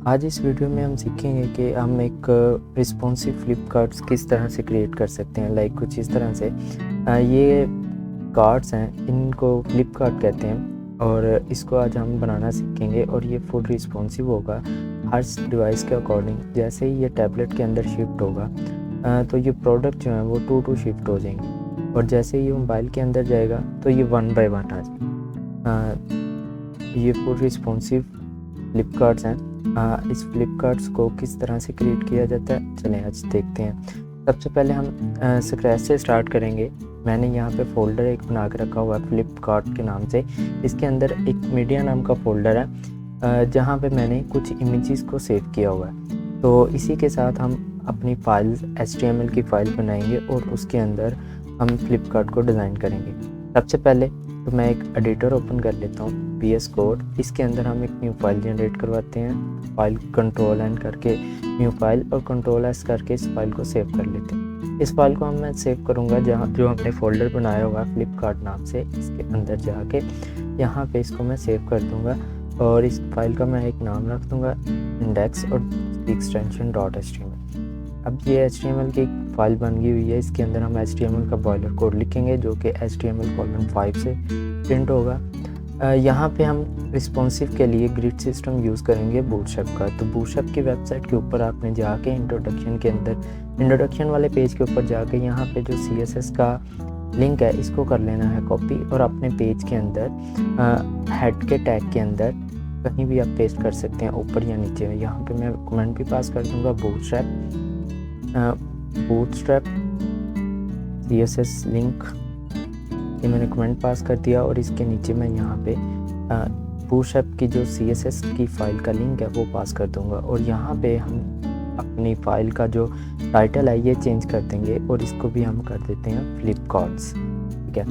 आज इस वीडियो में हम सीखेंगे कि हम एक रिस्पॉन्सिव फ्लिप कार्ड्स किस तरह से क्रिएट कर सकते हैं। लाइक कुछ इस तरह से ये कार्ड्स हैं, इनको फ्लिप कार्ड कहते हैं और इसको आज हम बनाना सीखेंगे और ये फुल रिस्पॉन्सिव होगा हर डिवाइस के अकॉर्डिंग। जैसे ही ये टैबलेट के अंदर शिफ्ट होगा तो ये प्रोडक्ट जो है वो टू शिफ्ट हो जाएंगे और जैसे ही ये मोबाइल के अंदर जाएगा तो ये 1 बाय 1 आ जाएगा। ये फुल रिस्पॉन्सिव फ्लिप कार्ड्स हैं। इस फ्लिप कार्ड्स को किस तरह से क्रिएट किया जाता है, चलें आज देखते हैं। सबसे पहले हम स्क्रैच से स्टार्ट करेंगे। मैंने यहाँ पे फ़ोल्डर एक बना के रखा हुआ है फ्लिपकार्ट के नाम से। इसके अंदर एक मीडिया नाम का फ़ोल्डर है जहाँ पे मैंने कुछ इमेजेस को सेव किया हुआ है। तो इसी के साथ हम अपनी फाइल HTML की फ़ाइल बनाएंगे और उसके अंदर हम फ्लिपकार्ट को डिज़ाइन करेंगे। सबसे पहले तो मैं एक एडिटर ओपन कर लेता हूँ, VS कोड। इसके अंदर हम एक न्यू फाइल जनरेट करवाते हैं। फाइल Ctrl+N करके न्यू फाइल और Ctrl+S करके इस फाइल को सेव कर लेते हैं। इस फाइल को मैं सेव करूँगा जहाँ जो हमने फ़ोल्डर बनाया हुआ है फ्लिपकार्ट नाम से, इसके अंदर जाके यहाँ पे इसको मैं सेव कर दूँगा और इस फाइल का मैं एक नाम रख दूँगा इंडेक्स और एक्सटेंशन .html। अब ये HTML की फाइल बन गई हुई है। इसके अंदर हम HTML का बॉयलर कोड लिखेंगे जो कि HTML:5 से प्रिंट होगा। यहाँ पे हम रिस्पॉन्सिव के लिए ग्रिड सिस्टम यूज़ करेंगे बूटस्ट्रैप का। तो बूटस्ट्रैप की वेबसाइट के ऊपर आपने जाके इंट्रोडक्शन के अंदर इंट्रोडक्शन वाले पेज के ऊपर जाके यहाँ पे जो CSS का लिंक है इसको कर लेना है कॉपी और अपने पेज के अंदर हेड के टैग के अंदर कहीं भी आप पेस्ट कर सकते हैं, ऊपर या नीचे। यहाँ पे मैं कमेंट भी पास कर दूँगा बूटस्ट्रैप CSS लिंक, ये मैंने कमेंट पास कर दिया और इसके नीचे मैं यहाँ पे बूटस्ट्रैप की जो CSS की फ़ाइल का लिंक है वो पास कर दूँगा और यहाँ पे हम अपनी फ़ाइल का जो टाइटल है ये चेंज कर देंगे और इसको भी हम कर देते हैं फ्लिपकार्ट्स, ठीक है।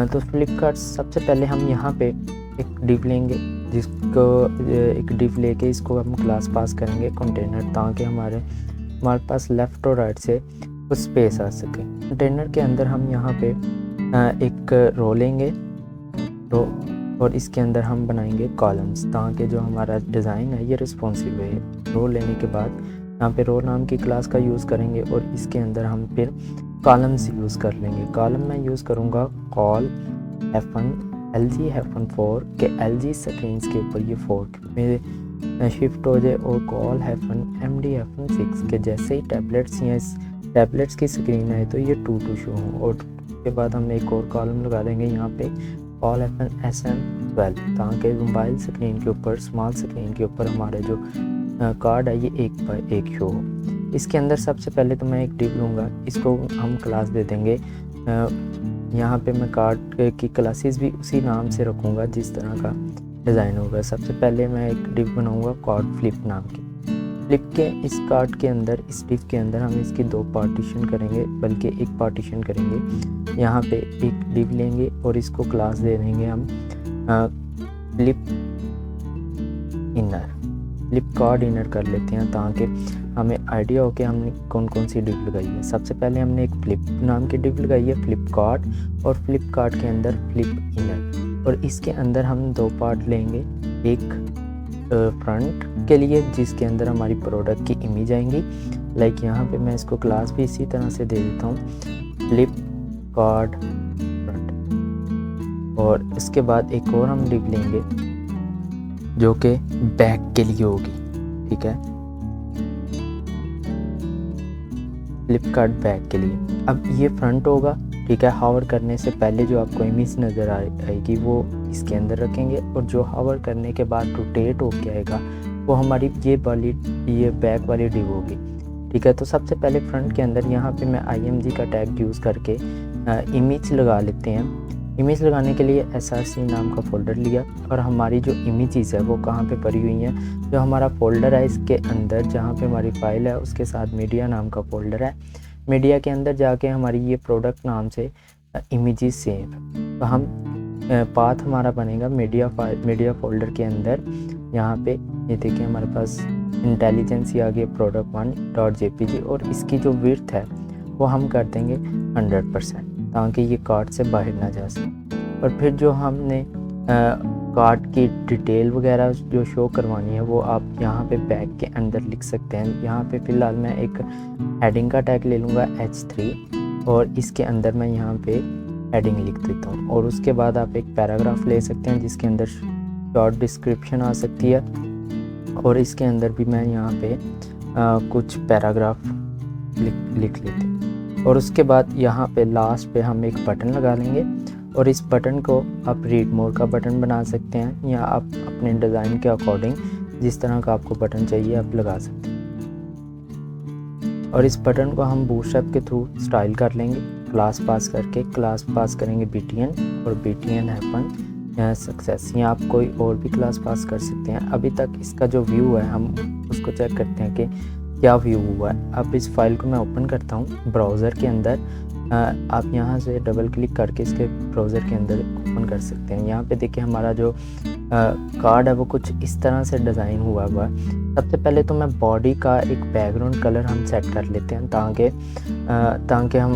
तो फ्लिपकार्ट्स सबसे पहले हम यहाँ पे एक डिव लेंगे, जिसको एक डिव लेके इसको हम क्लास पास करेंगे कंटेनर, ताकि हमारे पास लेफ़्ट और राइट से कुछ स्पेस आ सके। कंटेनर के अंदर हम यहाँ पे एक रो लेंगे रो और इसके अंदर हम बनाएंगे कॉलम्स, ताकि जो हमारा डिज़ाइन है ये रिस्पॉन्सिव है। रो लेने के बाद यहाँ पे रो नाम की क्लास का यूज़ करेंगे और इसके अंदर हम फिर कॉलम्स यूज़ कर लेंगे। कॉलम मैं यूज़ करूँगा कॉल LG-4 के LG स्क्रीन्स के ऊपर ये 4 में शिफ्ट हो जाए और कॉल MD-6 के जैसे ही टैबलेट्स की स्क्रीन है तो ये 2 शो हो। और के बाद हम एक और कॉलम लगा देंगे यहाँ पे कॉल SM12, ताकि मोबाइल स्क्रीन के ऊपर स्मॉल स्क्रीन के ऊपर हमारे जो कार्ड है ये 1 बाय 1 शो हो। इसके अंदर सबसे पहले तो मैं एक डिव लूँगा, इसको हम क्लास दे देंगे। यहाँ पे मैं कार्ड की क्लासेस भी उसी नाम से रखूँगा जिस तरह का डिज़ाइन होगा। सबसे पहले मैं एक डिव बनाऊँगा कार्ड फ्लिप नाम की। फ्लिप के इस कार्ड के अंदर, इस डिव के अंदर हम इसकी 2 पार्टीशन करेंगे, बल्कि एक पार्टीशन करेंगे। यहाँ पे एक डिव लेंगे और इसको क्लास दे देंगे हम फ्लिप कार्ड इनर कर लेते हैं, ताकि हमें आइडिया हो कि हमने कौन कौन सी डिव लगाई है। सबसे पहले हमने एक फ्लिप नाम की डिव लगाई है फ्लिप कार्ड, और फ्लिप कार्ड के अंदर फ्लिप इनर, और इसके अंदर हम 2 पार्ट लेंगे। एक फ्रंट के लिए जिसके अंदर हमारी प्रोडक्ट की इमेज आएंगी। लाइक यहाँ पे मैं इसको क्लास भी इसी तरह से दे देता हूँ फ्लिप कार्ड फ्रंट, और इसके बाद एक और हम डिव लेंगे जो कि बैक के लिए होगी, ठीक है, फ्लिपकार्ट बैक के लिए। अब ये फ्रंट होगा, ठीक है। हावर करने से पहले जो आपको इमेज नज़र आएगी वो इसके अंदर रखेंगे और जो हावर करने के बाद रोटेट होके आएगा वो हमारी ये बैक वाली डिव होगी, ठीक है। तो सबसे पहले फ्रंट के अंदर यहाँ पे मैं IMG का टैग यूज़ करके इमेज लगा लेते हैं। इमेज लगाने के लिए SRC नाम का फ़ोल्डर लिया और हमारी जो इमेजेस है वो कहाँ पे पड़ी हुई हैं, जो हमारा फ़ोल्डर है इसके अंदर जहाँ पे हमारी फ़ाइल है उसके साथ मीडिया नाम का फ़ोल्डर है। मीडिया के अंदर जाके हमारी ये प्रोडक्ट नाम से इमेजेस सेव, तो हम पाथ हमारा बनेगा मीडिया फ़ोल्डर के अंदर। यहाँ पे ये देखिए हमारे पास इंटेलिजेंस आ गया product1.jpg और इसकी जो विड्थ है वो हम कर देंगे 100%, ताकि ये कार्ड से बाहर ना जा सके। और फिर जो हमने कार्ड की डिटेल वगैरह जो शो करवानी है वो आप यहाँ पे बैक के अंदर लिख सकते हैं। यहाँ पे फ़िलहाल मैं एक हेडिंग का टैग ले लूँगा H3 और इसके अंदर मैं यहाँ पे हेडिंग लिख देता हूँ। और उसके बाद आप एक पैराग्राफ ले सकते हैं जिसके अंदर शॉर्ट डिस्क्रिप्शन आ सकती है, और इसके अंदर भी मैं यहाँ पे कुछ पैराग्राफ लिख लेते हैं। और उसके बाद यहाँ पे लास्ट पे हम एक बटन लगा लेंगे, और इस बटन को आप रीड मोर का बटन बना सकते हैं, या आप अपने डिज़ाइन के अकॉर्डिंग जिस तरह का आपको बटन चाहिए आप लगा सकते हैं। और इस बटन को हम बूटस्ट्रैप के थ्रू स्टाइल कर लेंगे, क्लास पास करके। क्लास पास करेंगे BTN और BTN हैपन सक्सेस। या आप कोई और भी क्लास पास कर सकते हैं। अभी तक इसका जो व्यू है हम उसको चेक करते हैं कि क्या व्यू हुआ है। अब इस फाइल को मैं ओपन करता हूँ ब्राउज़र के अंदर। आप यहाँ से डबल क्लिक करके इसके ब्राउज़र के अंदर ओपन कर सकते हैं। यहाँ पे देखिए हमारा जो कार्ड है वो कुछ इस तरह से डिज़ाइन हुआ है। सबसे पहले तो मैं बॉडी का एक बैकग्राउंड कलर हम सेट कर लेते हैं ताकि हम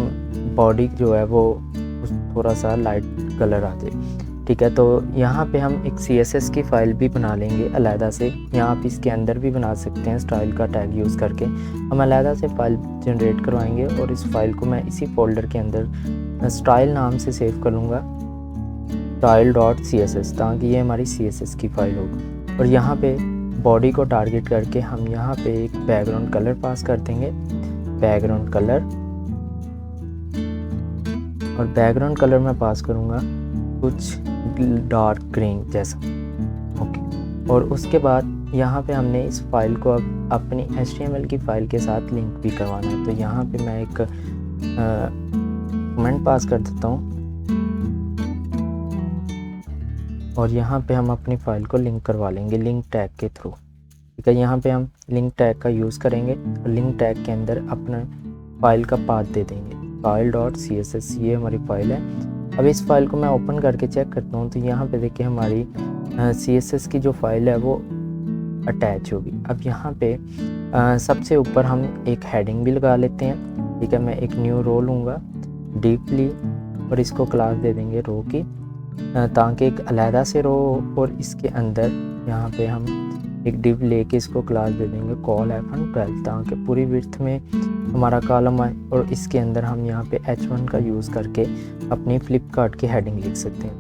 बॉडी जो है वो थोड़ा सा लाइट कलर आ जाए। ठीक है, तो यहाँ पे हम एक CSS की फ़ाइल भी बना लेंगे अलहदा से। यहाँ आप इसके अंदर भी बना सकते हैं स्टाइल का टैग यूज़ करके। हम अलहदा से फ़ाइल जनरेट करवाएंगे और इस फाइल को मैं इसी फोल्डर के अंदर स्टाइल नाम से सेव कर लूँगा, style.css, ताकि ये हमारी CSS की फ़ाइल होगी। और यहाँ पे बॉडी को टारगेट करके हम यहाँ पे एक बैकग्राउंड कलर पास कर देंगे, बैकग्राउंड कलर। और बैकग्राउंड कलर मैं पास करूँगा कुछ डार्क ग्रीन जैसा। ओके, और उसके बाद यहाँ पे हमने इस फाइल को अब अपनी HTML की फ़ाइल के साथ लिंक भी करवाना है। तो यहाँ पे मैं एक कमेंट पास कर देता हूँ, और यहाँ पे हम अपनी फ़ाइल को लिंक करवा लेंगे लिंक टैग के थ्रू। ठीक है, यहाँ पे हम लिंक टैग का यूज़ करेंगे और लिंक टैग के अंदर अपना फ़ाइल का पाथ दे देंगे, style.css। ये हमारी फ़ाइल है। अब इस फाइल को मैं ओपन करके चेक करता हूँ तो यहाँ पे देखिए हमारी CSS की जो फाइल है वो अटैच होगी। अब यहाँ पे सबसे ऊपर हम एक हेडिंग भी लगा लेते हैं। ठीक है, मैं एक न्यू रो लूँगा डीपली, और इसको क्लास दे देंगे रो की, ताकि एक अलहदा से रो। और इसके अंदर यहाँ पे हम एक डिव लेके इसको क्लास दे देंगे call-12, ताकि पूरी विड्थ में हमारा कॉलम आए। और इसके अंदर हम यहाँ पे H1 का यूज़ करके अपनी फ्लिपकार्ट की हेडिंग लिख सकते हैं।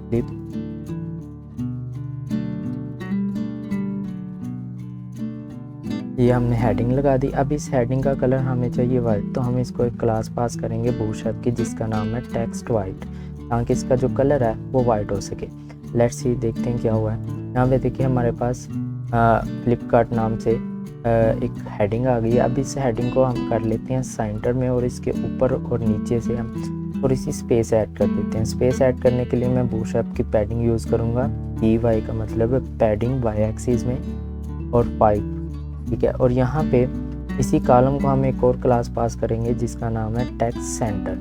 ये हमने हेडिंग लगा दी। अब इस हेडिंग का कलर हमें चाहिए वाइट, तो हम इसको एक क्लास पास करेंगे बूटस्ट्रैप की जिसका नाम है टेक्स्ट वाइट, ताकि इसका जो कलर है वो वाइट हो सके। लेट्स सी, देखते हैं क्या हुआ है। यहाँ पे देखिए हमारे पास फ्लिपकार्ट नाम से एक हेडिंग आ गई है। अब इस हेडिंग को हम कर लेते हैं सेंटर में, और इसके ऊपर और नीचे से हम थोड़ी सी स्पेस ऐड कर देते हैं। स्पेस ऐड करने के लिए मैं बूटस्ट्रैप की पैडिंग यूज़ करूँगा। PY का मतलब है पैडिंग Y एक्सिस में, और 5। ठीक है, और यहाँ पे इसी कॉलम को हम एक और क्लास पास करेंगे जिसका नाम है टेक्स्ट सेंटर।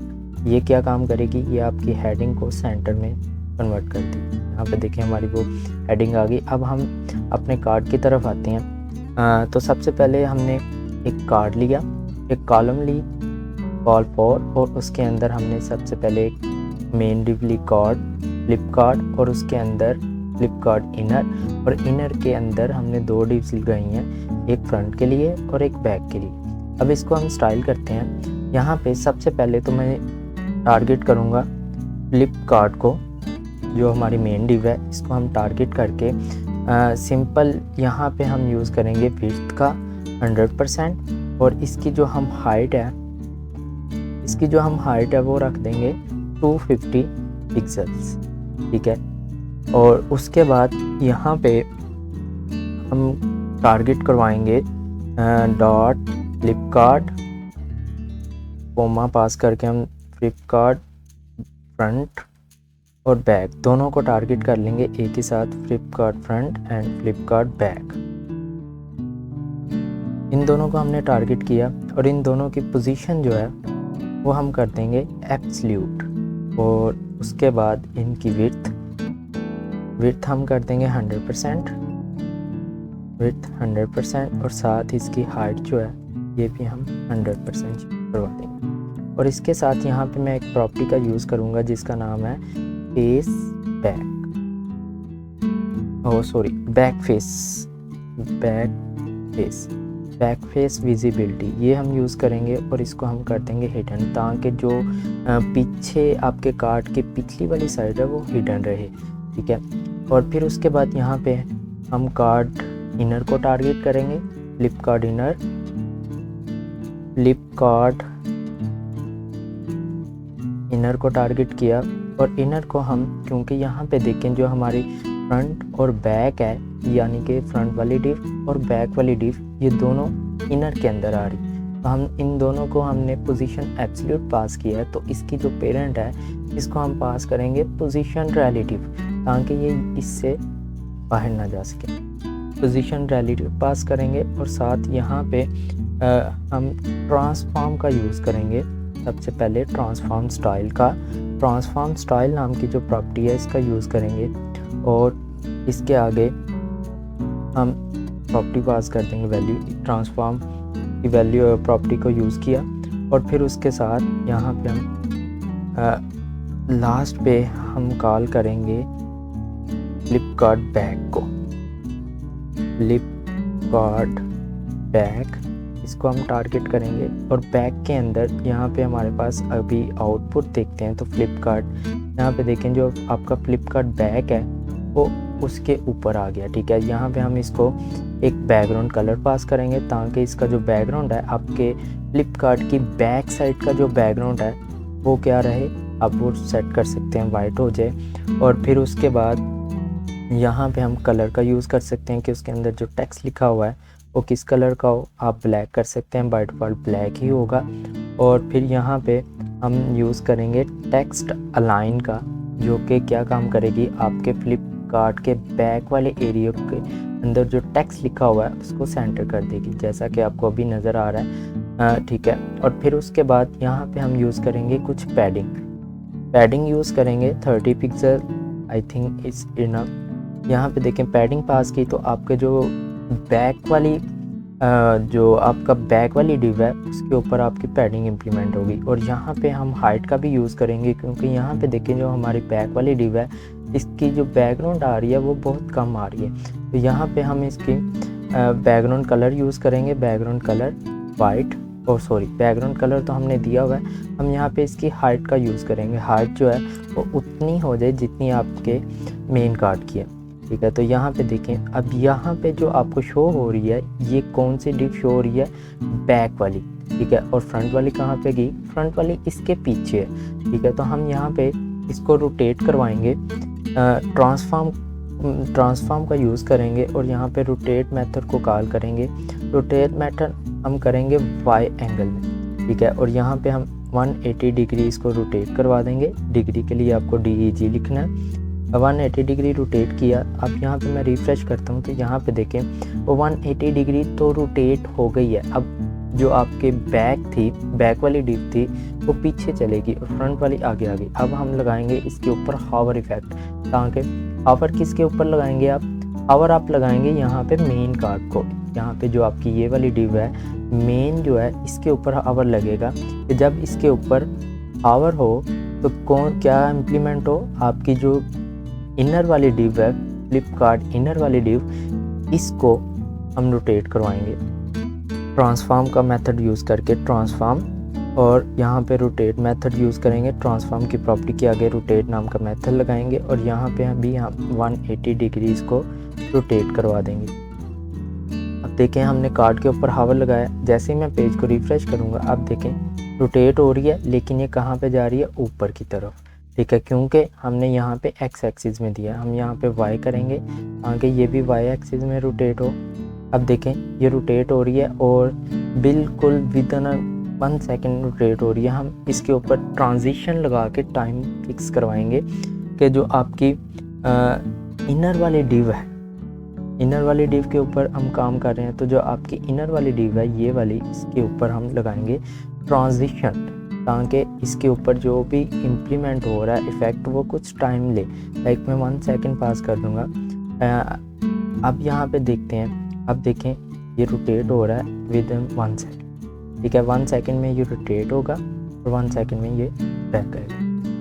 ये क्या काम करेगी, ये आपकी हेडिंग को सेंटर में कन्वर्ट कर दी। यहाँ पे देखिए हमारी वो हेडिंग आ गई। अब हम अपने कार्ड की तरफ आते हैं। तो सबसे पहले हमने एक कार्ड लिया, एक कॉलम ली कॉल फॉर, और उसके अंदर हमने सबसे पहले एक मेन डिव ली कार्ड फ्लिपकार्ट, और उसके अंदर फ्लिपकार्ट इनर, और इनर के अंदर हमने 2 डिव्स लगाई हैं, एक फ्रंट के लिए और एक बैक के लिए। अब इसको हम स्टाइल करते हैं। यहाँ पे सबसे पहले तो मैं टारगेट करूँगा फ्लिपकार्ट को, जो हमारी मेन डिव है, इसको हम टारगेट करके सिंपल यहाँ पे हम यूज़ करेंगे विड्थ का 100%, और इसकी जो हम हाइट है वो रख देंगे 250 पिक्सल्स। ठीक है, और उसके बाद यहाँ पे हम टारगेट करवाएंगे डॉट फ्लिपकार्ट, कोमा पास करके हम फ्लिपकार्ट फ्रंट और बैक दोनों को टारगेट कर लेंगे एक ही साथ, Flipkart front end Flipkart back. इन दोनों को हमने टारगेट किया, और इन दोनों की पोजीशन जो है वो हम कर देंगे एब्सोल्यूट, और उसके बाद इनकी विड्थ हम कर देंगे 100%, विड्थ 100%, और साथ इसकी हाइट जो है ये भी हम 100% करवा देंगे। और इसके साथ यहाँ पे मैं एक प्रॉपर्टी का यूज़ करूँगा जिसका नाम है face back. Sorry back face visibility ये हम यूज़ करेंगे और इसको हम कर देंगे हिडन, ताकि जो पीछे आपके कार्ड की पिछली वाली साइड है वो हिडन रहे, ठीक है। और फिर उसके बाद यहाँ पे हम कार्ड इनर को टारगेट करेंगे, फ्लिप कार्ड इनर को टारगेट किया। और इनर को हम, क्योंकि यहाँ पे देखें जो हमारी फ्रंट और बैक है, यानी कि फ्रंट वाली डिव और बैक वाली डिव ये दोनों इनर के अंदर आ रही, तो हम इन दोनों को हमने पोजीशन एब्सोल्यूट पास किया है, तो इसकी जो पेरेंट है इसको हम पास करेंगे पोजीशन रिलेटिव, ताकि ये इससे बाहर ना जा सके। पोजीशन रिलेटिव पास करेंगे और साथ यहाँ पे हम ट्रांसफॉर्म का यूज़ करेंगे। सबसे पहले ट्रांसफॉर्म स्टाइल नाम की जो प्रॉपर्टी है इसका यूज़ करेंगे और इसके आगे हम प्रॉपर्टी पास कर देंगे वैल्यू, ट्रांसफॉर्म की वैल्यू प्रॉपर्टी को यूज़ किया। और फिर उसके साथ यहाँ पे हम लास्ट पे हम कॉल करेंगे फ्लिप कार्ड बैक, इसको हम टारगेट करेंगे। और बैक के अंदर यहाँ पे हमारे पास अभी आउटपुट देखते हैं, तो फ्लिपकार्ट यहाँ पे देखें जो आपका फ्लिपकार्ट बैक है वो उसके ऊपर आ गया, ठीक है। यहाँ पे हम इसको एक बैकग्राउंड कलर पास करेंगे, ताकि इसका जो बैकग्राउंड है आपके फ्लिपकार्ट की बैक साइड का जो बैकग्राउंड है वो क्या रहे, आप वो सेट कर सकते हैं वाइट हो जाए। और फिर उसके बाद यहाँ पे हम कलर का यूज़ कर सकते हैं कि उसके अंदर जो टेक्स्ट लिखा हुआ है वो किस कलर का हो, आप ब्लैक कर सकते हैं, बाय डिफ़ॉल्ट ब्लैक ही होगा। और फिर यहाँ पे हम यूज़ करेंगे टेक्स्ट अलाइन का, जो कि क्या काम करेगी, आपके फ्लिपकार्ट के बैक वाले एरिया के अंदर जो टेक्स्ट लिखा हुआ है उसको सेंटर कर देगी, जैसा कि आपको अभी नज़र आ रहा है, ठीक है। और फिर उसके बाद यहाँ पे हम यूज़ करेंगे कुछ पैडिंग यूज़ करेंगे 30 pixel, I think it's enough. यहाँ पे देखें पैडिंग पास की तो आपके जो बैक वाली डिव है उसके ऊपर आपकी पैडिंग इम्प्लीमेंट होगी। और यहाँ पे हम हाइट का भी यूज़ करेंगे, क्योंकि यहाँ पे देखें जो हमारी बैक वाली डिव है इसकी जो बैकग्राउंड आ रही है वो बहुत कम आ रही है, तो यहाँ पे हम इसकी बैकग्राउंड कलर यूज़ करेंगे, बैकग्राउंड कलर तो हमने दिया हुआ है, हम यहाँ पे इसकी हाइट का यूज़ करेंगे। हाइट जो है वो उतनी हो जाए जितनी आपके मेन कार्ड की है, ठीक है। तो यहाँ पे देखें, अब यहाँ पे जो आपको शो हो रही है ये कौन सी डिव शो हो रही है, बैक वाली, ठीक है। और फ्रंट वाली कहाँ पे गई, फ्रंट वाली इसके पीछे है, ठीक है। तो हम यहाँ पे इसको रोटेट करवाएंगे, ट्रांसफॉर्म का यूज़ करेंगे और यहाँ पे रोटेट मेथड को कॉल करेंगे। रोटेट मेथड हम करेंगे वाई एंगल में, ठीक है। और यहाँ पे हम 180 डिग्री इसको रोटेट करवा देंगे, डिग्री के लिए आपको DEG लिखना है। 180 डिग्री रोटेट किया, अब यहाँ पे मैं रिफ्रेश करता हूँ तो यहाँ पे देखें वो 180 डिग्री तो रोटेट हो गई है। अब जो आपके बैक वाली डिव थी वो पीछे चलेगी और फ्रंट वाली आगे आ गई। अब हम लगाएंगे इसके ऊपर हावर इफेक्ट, ताकि हावर किसके ऊपर लगाएंगे हावर आप लगाएंगे यहाँ पे मेन कार्ड को, यहाँ पे जो आपकी ये वाली डिव है मेन जो है इसके ऊपर हावर लगेगा। कि जब इसके ऊपर हावर हो तो क्या इम्प्लीमेंट हो, आपकी जो इनर वाली डिव है फ्लिपकार्ट इनर वाली डिव, इसको हम रोटेट करवाएंगे ट्रांसफॉर्म का मेथड यूज़ करके, ट्रांसफॉर्म। और यहाँ पे रोटेट मेथड यूज़ करेंगे, ट्रांसफॉर्म की प्रॉपर्टी के आगे रोटेट नाम का मेथड लगाएंगे और यहाँ पे हम भी 180 डिग्री इसको रोटेट करवा देंगे। अब देखें हमने कार्ड के ऊपर हावर लगाया, जैसे ही मैं पेज को रिफ्रेश करूँगा आप देखें रोटेट हो रही है, लेकिन ये कहाँ पे जा रही है, ऊपर की तरफ, ठीक है। क्योंकि हमने यहाँ पे एक्स एक्सिस में दिया, हम यहाँ पे वाई करेंगे ताकि ये भी वाई एक्सिस में रोटेट हो। अब देखें ये रोटेट हो रही है और बिल्कुल विदिन 1 सेकेंड रोटेट हो रही है। हम इसके ऊपर ट्रांजिशन लगा के टाइम फिक्स करवाएंगे कि जो आपकी इनर वाली डिव है, इनर वाली डिव के ऊपर हम काम कर रहे हैं, तो जो आपकी इनर वाली डिव है ये वाली, इसके ऊपर हम लगाएंगे ट्रांजिशन, ताकि इसके ऊपर जो भी इम्प्लीमेंट हो रहा है इफ़ेक्ट वो कुछ टाइम ले, लाइक मैं 1 सेकेंड पास कर दूंगा। अब यहाँ पे देखते हैं, अब देखें ये रोटेट हो रहा है विद 1 सेकेंड, ठीक है। 1 सेकेंड में ये रोटेट होगा और 1 सेकेंड में ये बैक आएगा।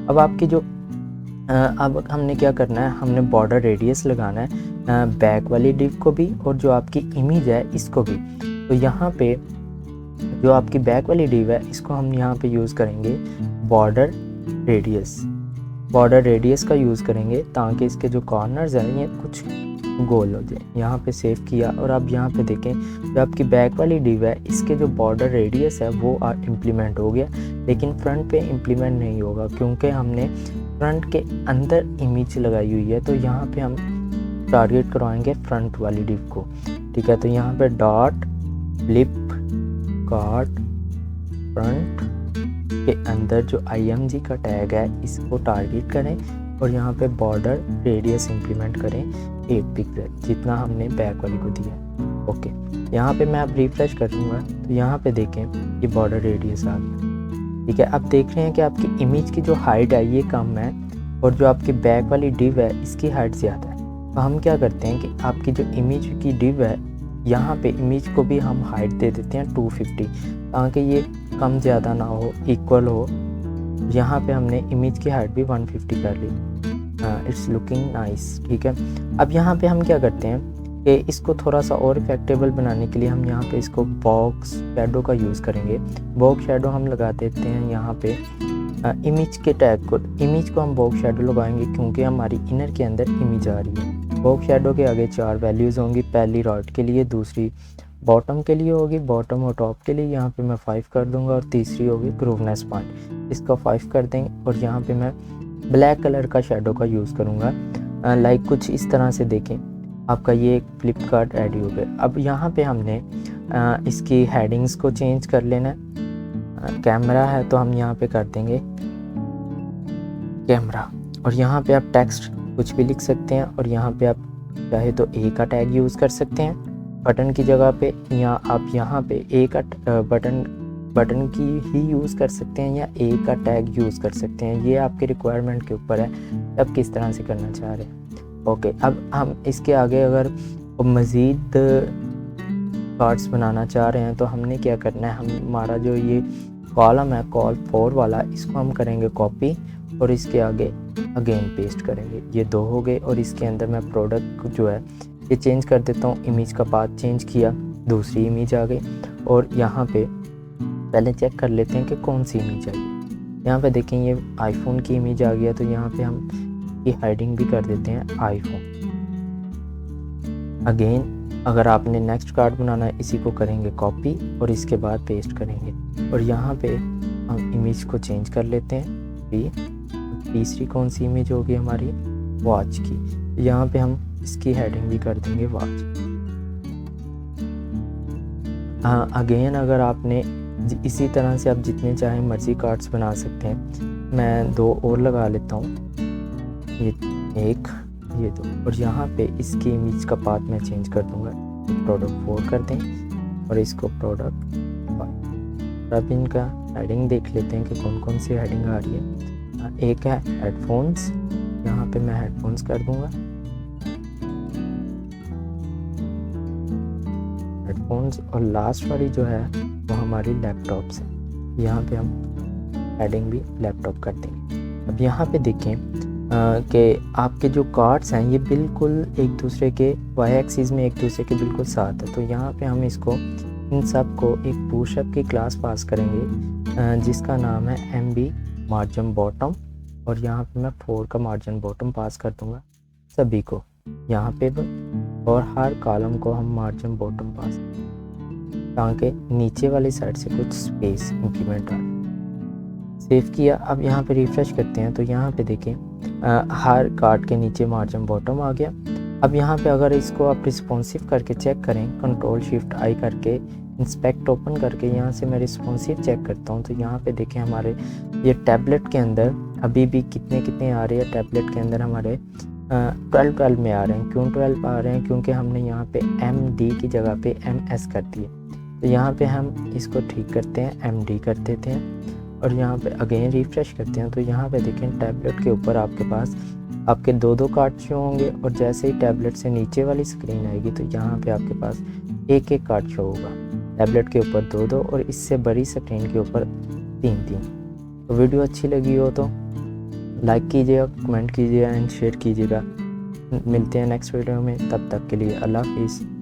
अब आपकी जो अब हमने क्या करना है, हमने बॉर्डर रेडियस लगाना है बैक वाली डिव को भी और जो आपकी इमेज है इसको भी। तो यहाँ पे जो आपकी बैक वाली डिव है इसको हम यहाँ पे यूज़ करेंगे बॉर्डर रेडियस का यूज़ करेंगे ताकि इसके जो कॉर्नर्स हैं ये कुछ गोल हो जाए। यहाँ पे सेव किया और अब यहाँ पे देखें जो आपकी बैक वाली डिव है इसके जो बॉर्डर रेडियस है वो इम्प्लीमेंट हो गया, लेकिन फ्रंट पे इम्प्लीमेंट नहीं होगा क्योंकि हमने फ्रंट के अंदर इमेज लगाई हुई है। तो यहाँ पे हम टारगेट करवाएंगे फ्रंट वाली डिव को, ठीक है। तो यहाँ पे डॉट फ्लिप कार्ट फ्रंट के अंदर जो IMG का टैग है इसको टारगेट करें और यहाँ पे बॉर्डर रेडियस इम्प्लीमेंट करें 8 पिक्सल जितना हमने बैक वाली को दिया। ओके, यहाँ पे मैं अब रिफ्रेश करूँगा तो यहाँ पे देखें ये बॉर्डर रेडियस आ गया, ठीक है। अब देख रहे हैं कि आपकी इमेज की जो हाइट है ये कम है और जो आपकी बैक वाली डिव है इसकी हाइट ज़्यादा है। तो हम क्या करते हैं कि आपकी जो इमेज की डिव है यहाँ पे इमेज को भी हम हाइट दे देते हैं 250 ताकि ये कम ज़्यादा ना हो, इक्वल हो। यहाँ पे हमने इमेज की हाइट भी 150 कर ली। इट्स लुकिंग नाइस, ठीक है। अब यहाँ पे हम क्या करते हैं कि इसको थोड़ा सा और इफेक्टेबल बनाने के लिए हम यहाँ पे इसको बॉक्स शैडो का यूज़ करेंगे। बॉक्स शैडो हम लगा देते हैं यहाँ पे इमेज के टैग को, इमेज को हम बॉक्स शैडो लगाएंगे क्योंकि हमारी इनर के अंदर इमेज आ रही है। बॉक्स शैडो के आगे 4 वैल्यूज़ होंगी, पहली राइट के लिए, दूसरी बॉटम के लिए होगी, बॉटम और टॉप के लिए यहाँ पे मैं 5 कर दूंगा और तीसरी होगी ग्रूवनेस पॉइंट, इसका 5 कर देंगे। और यहाँ पे मैं ब्लैक कलर का शैडो का यूज़ करूँगा। लाइक कुछ इस तरह से देखें आपका ये एक फ्लिपकार्ट ऐड हो गया। अब यहाँ पे हमने इसकी हेडिंग्स को चेंज कर लेना है। कैमरा है तो हम यहाँ पे कर देंगे कैमरा और यहाँ पे आप टेक्स्ट कुछ भी लिख सकते हैं और यहाँ पे आप चाहे तो ए का टैग यूज़ कर सकते हैं बटन की जगह पे, या आप यहाँ पे ए का बटन की ही यूज़ कर सकते हैं या ए का टैग यूज़ कर सकते हैं। ये आपके रिक्वायरमेंट के ऊपर है, आप किस तरह से करना चाह रहे हैं। ओके, अब हम इसके आगे अगर मज़ीद कार्ड्स बनाना चाह रहे हैं तो हमने क्या करना है, हमारा जो ये कॉलम है कॉल 4 वाला, इसको हम करेंगे कॉपी और इसके आगे अगेन पेस्ट करेंगे। ये 2 हो गए और इसके अंदर मैं प्रोडक्ट जो है ये चेंज कर देता हूँ। इमेज का पाथ चेंज किया, दूसरी इमेज आ गई और यहाँ पे पहले चेक कर लेते हैं कि कौन सी इमेज आई है। यहाँ पे देखें ये आईफोन की इमेज आ गया, तो यहाँ पे हम ये हाइडिंग भी कर देते हैं आईफोन। अगेन अगर आपने नेक्स्ट कार्ड बनाना है इसी को करेंगे कॉपी और इसके बाद पेस्ट करेंगे और यहाँ पे हम इमेज को चेंज कर लेते हैं। तीसरी कौन सी इमेज होगी हमारी, वॉच की, यहाँ पे हम इसकी हेडिंग भी कर देंगे वॉच। अगेन अगर आपने इसी तरह से आप जितने चाहे मर्जी कार्ड्स बना सकते हैं। मैं 2 और लगा लेता हूँ, ये 1 ये 2 और यहाँ पे इसकी इमेज का पाथ मैं चेंज कर दूँगा, प्रोडक्ट 4 कर दें और इसको प्रोडक्ट 5। अब इनका हेडिंग देख लेते हैं कि कौन कौन सी हेडिंग आ रही है। एक है हेडफोन्स, यहाँ पे मैं हेडफोन्स कर दूँगा हेडफोन्स, और लास्ट वाली जो है वो हमारी लैपटॉप से, यहाँ पे हम हेडिंग भी लैपटॉप कर देंगे। अब यहाँ पे देखें कि आपके जो कार्ड्स हैं ये बिल्कुल एक दूसरे के वाई एक्सिस में एक दूसरे के बिल्कुल साथ है। तो यहाँ पे हम इसको इन सब को एक पुशअप की क्लास पास करेंगे जिसका नाम है MB मार्जिन बॉटम, और यहाँ पे मैं 4 का मार्जिन बॉटम पास कर दूँगा सभी को यहाँ पे, और हर कॉलम को हम मार्जिन बॉटम पास ताकि नीचे वाली साइड से कुछ स्पेस इंक्रीमेंट आ। सेव किया। अब यहाँ पे रिफ्रेश करते हैं तो यहाँ पे देखें हर कार्ड के नीचे मार्जिन बॉटम आ गया। अब यहाँ पे अगर इसको आप रिस्पॉन्सिव करके चेक करें, Ctrl+Shift+I करके इंस्पेक्ट ओपन करके यहाँ से मैं रिस्पॉन्सिव चेक करता हूँ, तो यहाँ पे देखें हमारे ये टैबलेट के अंदर अभी भी कितने आ रहे हैं। टैबलेट के अंदर हमारे 12 में आ रहे हैं। क्यों 12 आ रहे हैं, क्योंकि हमने यहाँ पे MD की जगह पे MS कर दिए। तो यहाँ पे हम इसको ठीक करते हैं, MD कर देते हैं और यहाँ पे अगेन रिफ्रेश करते हैं। तो यहाँ पे देखें टैबलेट के ऊपर आपके पास आपके 2 कार्ड शो होंगे, और जैसे ही टैबलेट से नीचे वाली स्क्रीन आएगी तो यहाँ पे आपके पास 1 कार्ड शो होगा। टैबलेट के ऊपर 2 और इससे बड़ी स्क्रीन के ऊपर 3। तो वीडियो अच्छी लगी हो तो लाइक कीजिएगा, कमेंट कीजिएगा एंड शेयर कीजिएगा। मिलते हैं नेक्स्ट वीडियो में, तब तक के लिए अल्लाह हाफिज़।